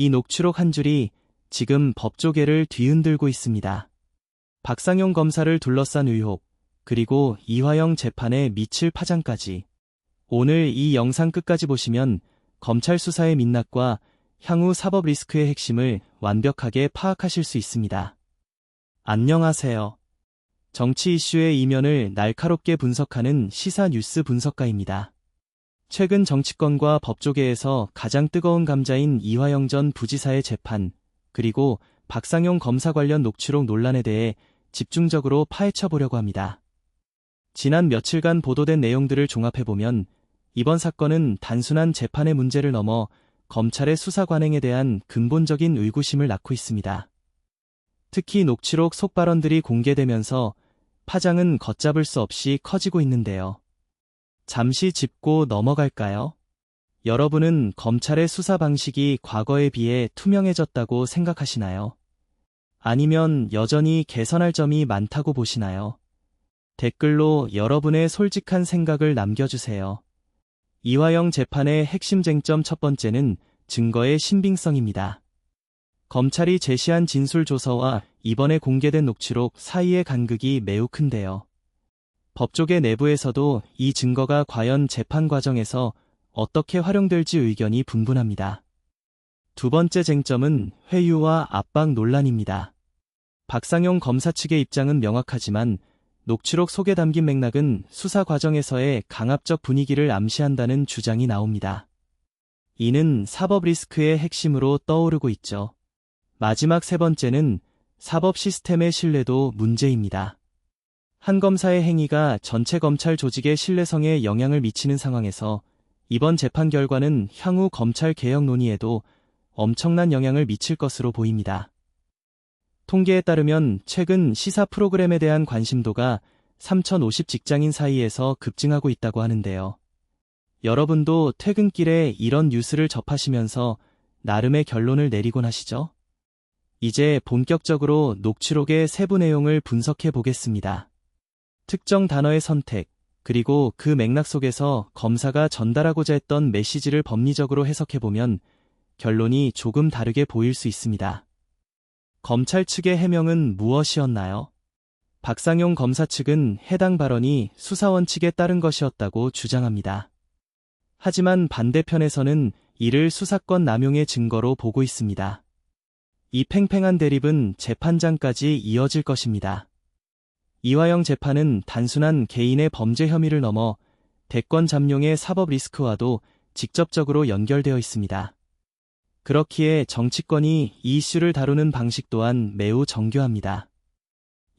이 녹취록 한 줄이 지금 법조계를 뒤흔들고 있습니다. 박상용 검사를 둘러싼 의혹, 그리고 이화영 재판에 미칠 파장까지. 오늘 이 영상 끝까지 보시면 검찰 수사의 민낯과 향후 사법 리스크의 핵심을 완벽하게 파악하실 수 있습니다. 안녕하세요. 정치 이슈의 이면을 날카롭게 분석하는 시사 뉴스 분석가입니다. 최근 정치권과 법조계에서 가장 뜨거운 감자인 이화영 전 부지사의 재판, 그리고 박상용 검사 관련 녹취록 논란에 대해 집중적으로 파헤쳐 보려고 합니다. 지난 며칠간 보도된 내용들을 종합해보면 이번 사건은 단순한 재판의 문제를 넘어 검찰의 수사 관행에 대한 근본적인 의구심을 낳고 있습니다. 특히 녹취록 속 발언들이 공개되면서 파장은 걷잡을 수 없이 커지고 있는데요. 잠시 짚고 넘어갈까요? 여러분은 검찰의 수사 방식이 과거에 비해 투명해졌다고 생각하시나요? 아니면 여전히 개선할 점이 많다고 보시나요? 댓글로 여러분의 솔직한 생각을 남겨주세요. 이화영 재판의 핵심 쟁점 첫 번째는 증거의 신빙성입니다. 검찰이 제시한 진술 조서와 이번에 공개된 녹취록 사이의 간극이 매우 큰데요. 법조계 내부에서도 이 증거가 과연 재판 과정에서 어떻게 활용될지 의견이 분분합니다. 두 번째 쟁점은 회유와 압박 논란입니다. 박상용 검사 측의 입장은 명확하지만 녹취록 속에 담긴 맥락은 수사 과정에서의 강압적 분위기를 암시한다는 주장이 나옵니다. 이는 사법 리스크의 핵심으로 떠오르고 있죠. 마지막 세 번째는 사법 시스템의 신뢰도 문제입니다. 한 검사의 행위가 전체 검찰 조직의 신뢰성에 영향을 미치는 상황에서 이번 재판 결과는 향후 검찰 개혁 논의에도 엄청난 영향을 미칠 것으로 보입니다. 통계에 따르면 최근 시사 프로그램에 대한 관심도가 3,050 직장인 사이에서 급증하고 있다고 하는데요. 여러분도 퇴근길에 이런 뉴스를 접하시면서 나름의 결론을 내리곤 하시죠? 이제 본격적으로 녹취록의 세부 내용을 분석해 보겠습니다. 특정 단어의 선택, 그리고 그 맥락 속에서 검사가 전달하고자 했던 메시지를 법리적으로 해석해보면 결론이 조금 다르게 보일 수 있습니다. 검찰 측의 해명은 무엇이었나요? 박상용 검사 측은 해당 발언이 수사 원칙에 따른 것이었다고 주장합니다. 하지만 반대편에서는 이를 수사권 남용의 증거로 보고 있습니다. 이 팽팽한 대립은 재판장까지 이어질 것입니다. 이화영 재판은 단순한 개인의 범죄 혐의를 넘어 대권 잠룡의 사법 리스크와도 직접적으로 연결되어 있습니다. 그렇기에 정치권이 이 이슈를 다루는 방식 또한 매우 정교합니다.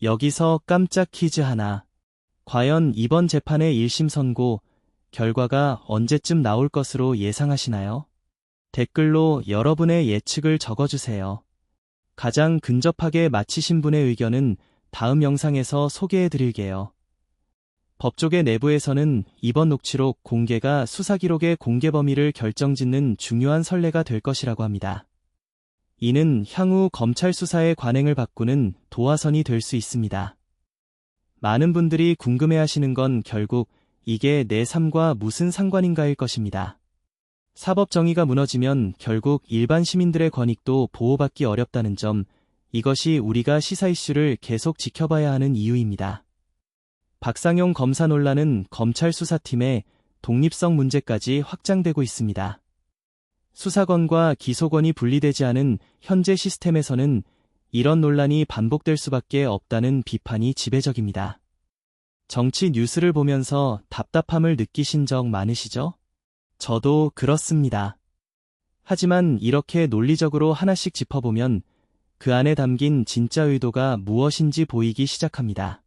여기서 깜짝 퀴즈 하나. 과연 이번 재판의 1심 선고 결과가 언제쯤 나올 것으로 예상하시나요? 댓글로 여러분의 예측을 적어주세요. 가장 근접하게 맞히신 분의 의견은 다음 영상에서 소개해드릴게요. 법조계 내부에서는 이번 녹취록 공개가 수사기록의 공개 범위를 결정짓는 중요한 선례가 될 것이라고 합니다. 이는 향후 검찰 수사의 관행을 바꾸는 도화선이 될 수 있습니다. 많은 분들이 궁금해하시는 건 결국 이게 내 삶과 무슨 상관인가일 것입니다. 사법 정의가 무너지면 결국 일반 시민들의 권익도 보호받기 어렵다는 점, 이것이 우리가 시사 이슈를 계속 지켜봐야 하는 이유입니다. 박상용 검사 논란은 검찰 수사팀의 독립성 문제까지 확장되고 있습니다. 수사권과 기소권이 분리되지 않은 현재 시스템에서는 이런 논란이 반복될 수밖에 없다는 비판이 지배적입니다. 정치 뉴스를 보면서 답답함을 느끼신 적 많으시죠? 저도 그렇습니다. 하지만 이렇게 논리적으로 하나씩 짚어보면 그 안에 담긴 진짜 의도가 무엇인지 보이기 시작합니다.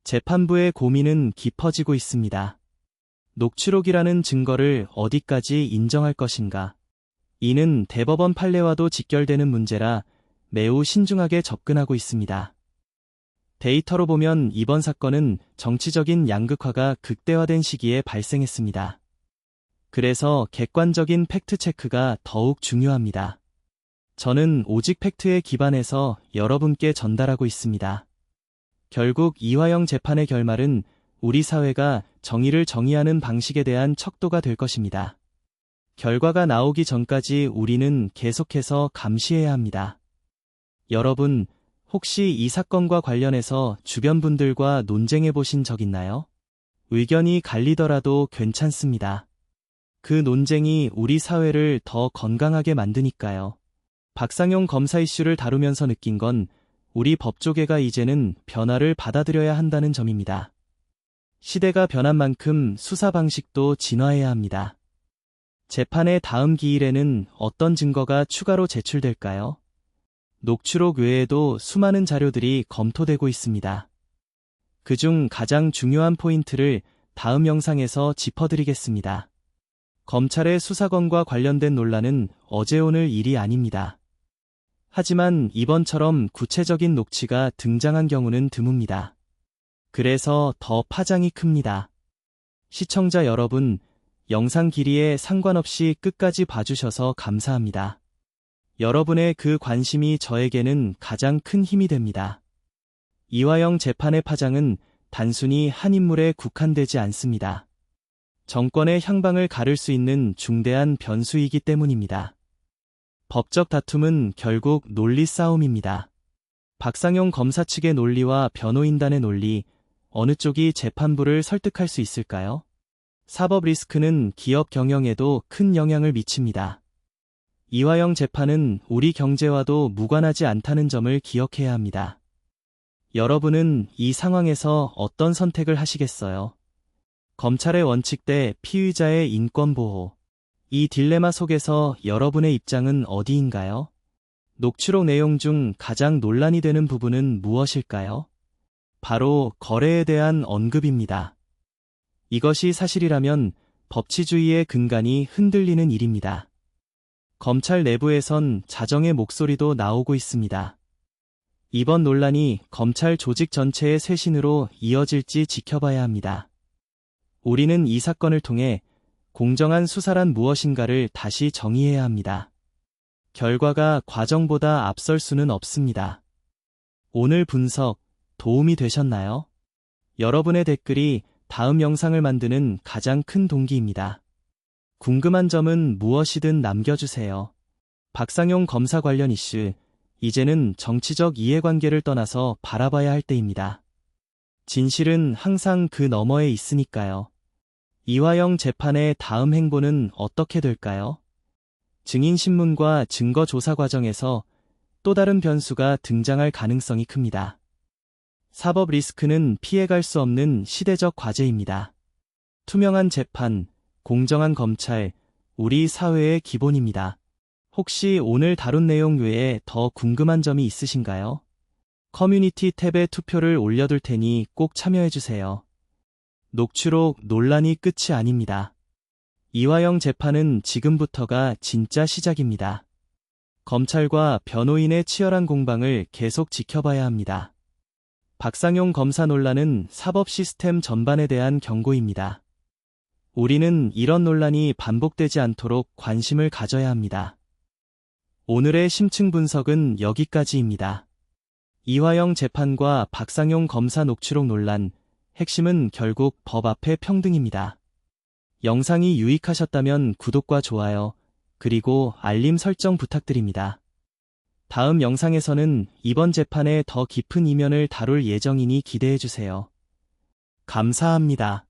재판부의 고민은 깊어지고 있습니다. 녹취록이라는 증거를 어디까지 인정할 것인가? 이는 대법원 판례와도 직결되는 문제라 매우 신중하게 접근하고 있습니다. 데이터로 보면 이번 사건은 정치적인 양극화가 극대화된 시기에 발생했습니다. 그래서 객관적인 팩트체크가 더욱 중요합니다. 저는 오직 팩트에 기반해서 여러분께 전달하고 있습니다. 결국 이화영 재판의 결말은 우리 사회가 정의를 정의하는 방식에 대한 척도가 될 것입니다. 결과가 나오기 전까지 우리는 계속해서 감시해야 합니다. 여러분, 혹시 이 사건과 관련해서 주변 분들과 논쟁해 보신 적 있나요? 의견이 갈리더라도 괜찮습니다. 그 논쟁이 우리 사회를 더 건강하게 만드니까요. 박상용 검사 이슈를 다루면서 느낀 건 우리 법조계가 이제는 변화를 받아들여야 한다는 점입니다. 시대가 변한 만큼 수사 방식도 진화해야 합니다. 재판의 다음 기일에는 어떤 증거가 추가로 제출될까요? 녹취록 외에도 수많은 자료들이 검토되고 있습니다. 그중 가장 중요한 포인트를 다음 영상에서 짚어드리겠습니다. 검찰의 수사권과 관련된 논란은 어제 오늘 일이 아닙니다. 하지만 이번처럼 구체적인 녹취가 등장한 경우는 드뭅니다. 그래서 더 파장이 큽니다. 시청자 여러분, 영상 길이에 상관없이 끝까지 봐주셔서 감사합니다. 여러분의 그 관심이 저에게는 가장 큰 힘이 됩니다. 이화영 재판의 파장은 단순히 한 인물에 국한되지 않습니다. 정권의 향방을 가를 수 있는 중대한 변수이기 때문입니다. 법적 다툼은 결국 논리 싸움입니다. 박상용 검사 측의 논리와 변호인단의 논리, 어느 쪽이 재판부를 설득할 수 있을까요? 사법 리스크는 기업 경영에도 큰 영향을 미칩니다. 이화영 재판은 우리 경제와도 무관하지 않다는 점을 기억해야 합니다. 여러분은 이 상황에서 어떤 선택을 하시겠어요? 검찰의 원칙 대 피의자의 인권 보호. 이 딜레마 속에서 여러분의 입장은 어디인가요? 녹취록 내용 중 가장 논란이 되는 부분은 무엇일까요? 바로 거래에 대한 언급입니다. 이것이 사실이라면 법치주의의 근간이 흔들리는 일입니다. 검찰 내부에선 자정의 목소리도 나오고 있습니다. 이번 논란이 검찰 조직 전체의 쇄신으로 이어질지 지켜봐야 합니다. 우리는 이 사건을 통해 공정한 수사란 무엇인가를 다시 정의해야 합니다. 결과가 과정보다 앞설 수는 없습니다. 오늘 분석 도움이 되셨나요? 여러분의 댓글이 다음 영상을 만드는 가장 큰 동기입니다. 궁금한 점은 무엇이든 남겨주세요. 박상용 검사 관련 이슈, 이제는 정치적 이해관계를 떠나서 바라봐야 할 때입니다. 진실은 항상 그 너머에 있으니까요. 이화영 재판의 다음 행보는 어떻게 될까요? 증인신문과 증거조사 과정에서 또 다른 변수가 등장할 가능성이 큽니다. 사법 리스크는 피해갈 수 없는 시대적 과제입니다. 투명한 재판, 공정한 검찰, 우리 사회의 기본입니다. 혹시 오늘 다룬 내용 외에 더 궁금한 점이 있으신가요? 커뮤니티 탭에 투표를 올려둘 테니 꼭 참여해주세요. 녹취록 논란이 끝이 아닙니다. 이화영 재판은 지금부터가 진짜 시작입니다. 검찰과 변호인의 치열한 공방을 계속 지켜봐야 합니다. 박상용 검사 논란은 사법 시스템 전반에 대한 경고입니다. 우리는 이런 논란이 반복되지 않도록 관심을 가져야 합니다. 오늘의 심층 분석은 여기까지입니다. 이화영 재판과 박상용 검사 녹취록 논란, 핵심은 결국 법 앞에 평등입니다. 영상이 유익하셨다면 구독과 좋아요, 그리고 알림 설정 부탁드립니다. 다음 영상에서는 이번 재판의 더 깊은 이면을 다룰 예정이니 기대해주세요. 감사합니다.